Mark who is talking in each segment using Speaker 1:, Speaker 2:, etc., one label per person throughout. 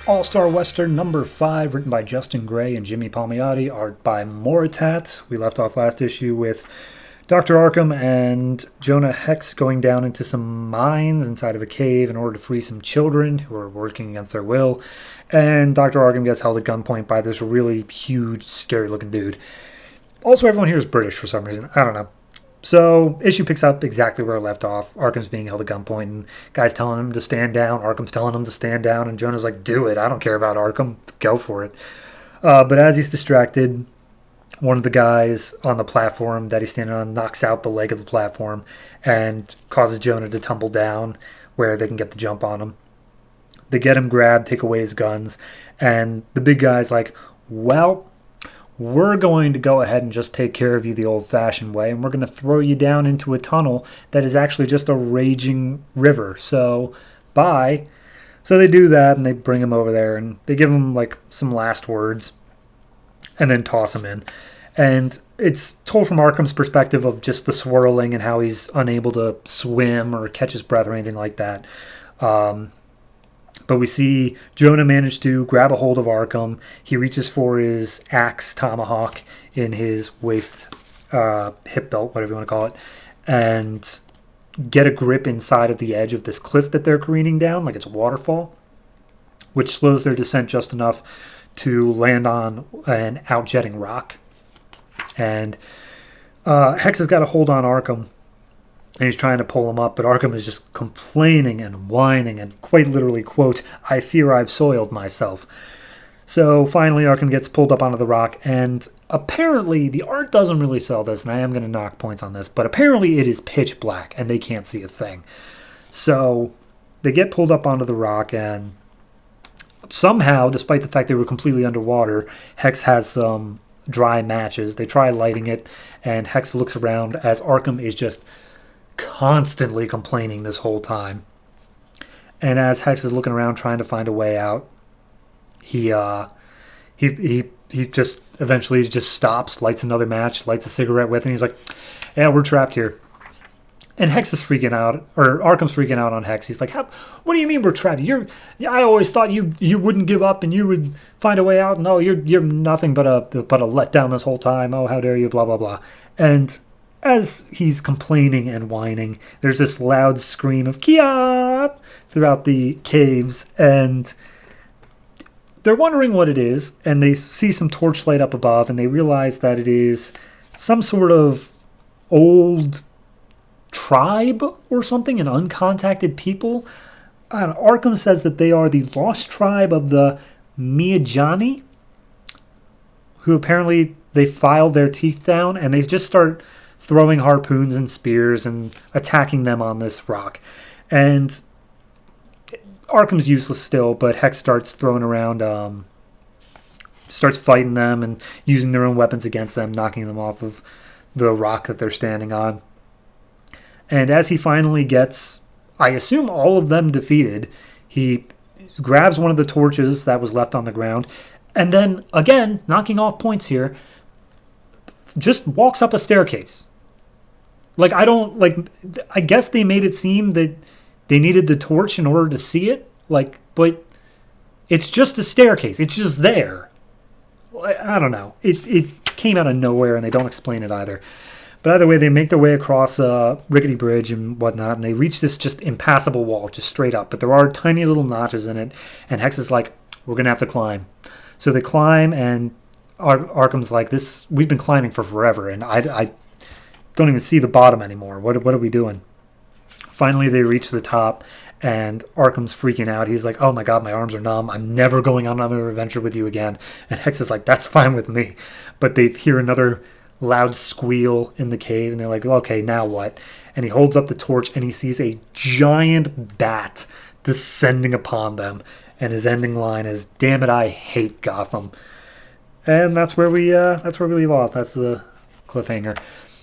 Speaker 1: All-Star Western number 5, written by Justin Gray and Jimmy Palmiotti, art by Moritat. We left off last issue with Dr. Arkham and Jonah Hex going down into some mines inside of a cave in order to free some children who are working against their will. And Dr. Arkham gets held at gunpoint by this really huge, scary-looking dude. Also, everyone here is British for some reason. I don't know. So, issue picks up exactly where it left off. Arkham's being held at gunpoint, and guy's telling him to stand down. Arkham's telling him to stand down, and Jonah's like, do it. I don't care about Arkham. Go for it. But as he's distracted, one of the guys on the platform that he's standing on knocks out the leg of the platform and causes Jonah to tumble down where they can get the jump on him. They get him grabbed, take away his guns, and the big guy's like, well, we're going to go ahead and just take care of you the old-fashioned way, and we're going to throw you down into a tunnel that is actually just a raging river. So, bye. So they do that, and they bring him over there, and they give him, like, some last words, and then toss him in. And it's told from Arkham's perspective of just the swirling and how he's unable to swim or catch his breath or anything like that. But we see Jonah manage to grab a hold of Arkham. He reaches for his axe tomahawk in his waist, hip belt, whatever you want to call it, and get a grip inside of the edge of this cliff that they're careening down, like it's a waterfall, which slows their descent just enough to land on an outjetting rock. And Hex has got a hold on Arkham, and he's trying to pull him up, but Arkham is just complaining and whining and quite literally, quote, I fear I've soiled myself. So finally Arkham gets pulled up onto the rock, and apparently the art doesn't really sell this, and I am going to knock points on this, but apparently it is pitch black and they can't see a thing. So they get pulled up onto the rock, and somehow, despite the fact they were completely underwater, Hex has some dry matches. They try lighting it, and Hex looks around as Arkham is just constantly complaining this whole time. And as Hex is looking around trying to find a way out, he just eventually just stops, lights another match, lights a cigarette with it, and he's like, yeah, we're trapped here. And Hex is freaking out, or Arkham's freaking out on Hex. He's like, what do you mean we're trapped? I always thought you wouldn't give up and you would find a way out. No, you're nothing but a letdown this whole time. Oh, how dare you, blah, blah, blah. And as he's complaining and whining, there's this loud scream of Kia throughout the caves, and they're wondering what it is, and they see some torchlight up above, and they realize that it is some sort of old tribe or something, an uncontacted people. Arkham says that they are the lost tribe of the Miyajani, who apparently they filed their teeth down, and they just start throwing harpoons and spears and attacking them on this rock. And Arkham's useless still, but Hex starts throwing around, starts fighting them and using their own weapons against them, knocking them off of the rock that they're standing on. And as he finally gets, I assume, all of them defeated, he grabs one of the torches that was left on the ground, and then, again, knocking off points here, just walks up a staircase. I guess they made it seem that they needed the torch in order to see it, but it's just a staircase. It's just there. I don't know. It came out of nowhere, and they don't explain it either. But either way, they make their way across a rickety bridge and whatnot, and they reach this just impassable wall, just straight up. But there are tiny little notches in it, and Hex is like, we're going to have to climb. So they climb, and Arkham's like, we've been climbing for forever, and I don't even see the bottom anymore. What are we doing? Finally, they reach the top, and Arkham's freaking out. He's like, oh my god, my arms are numb. I'm never going on another adventure with you again. And Hex is like, that's fine with me. But they hear another loud squeal in the cave, and they're like, okay, now what? And he holds up the torch, and he sees a giant bat descending upon them. And his ending line is, damn it, I hate Gotham. And that's where we leave off. That's the cliffhanger.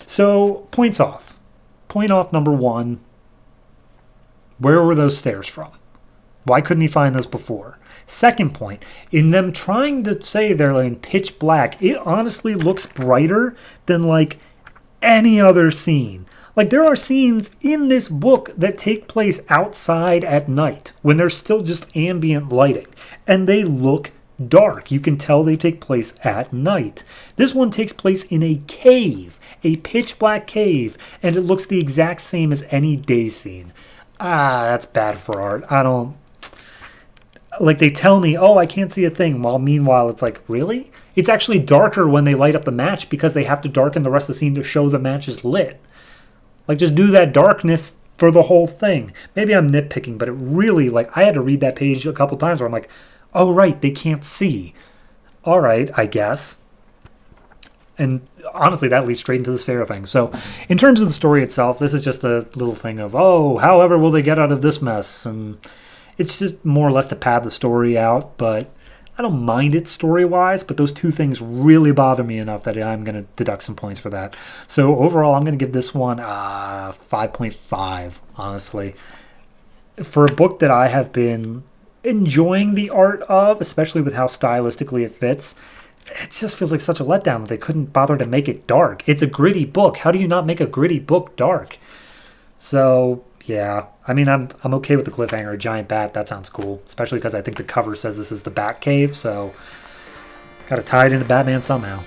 Speaker 1: So, points off. Point off number 1. Where were those stairs from? Why couldn't he find those before? Second point, in them trying to say they're in pitch black, it honestly looks brighter than any other scene. Like, there are scenes in this book that take place outside at night when there's still just ambient lighting, and they look dark. You can tell they take place at night. This one takes place in a cave, a pitch black cave, and it looks the exact same as any day scene. That's bad for art. I don't... Like, they tell me, oh, I can't see a thing, while meanwhile it's like, really? It's actually darker when they light up the match because they have to darken the rest of the scene to show the match is lit. Like, just do that darkness for the whole thing. Maybe I'm nitpicking, but it really, like, I had to read that page a couple times where I'm like, oh, right, they can't see. All right, I guess. And honestly, that leads straight into the stereo thing. So in terms of the story itself, this is just a little thing of, oh, however will they get out of this mess? And it's just more or less to pad the story out, but I don't mind it story-wise, but those two things really bother me enough that I'm going to deduct some points for that. So overall, I'm going to give this one 5.5, honestly. For a book that I have been enjoying the art of, especially with how stylistically it fits, it just feels like such a letdown that they couldn't bother to make it dark. It's a gritty book. How do you not make a gritty book dark? So, yeah. I mean, I'm okay with the cliffhanger. A giant bat, that sounds cool. Especially because I think the cover says this is the Bat Cave, so got to tie it into Batman somehow.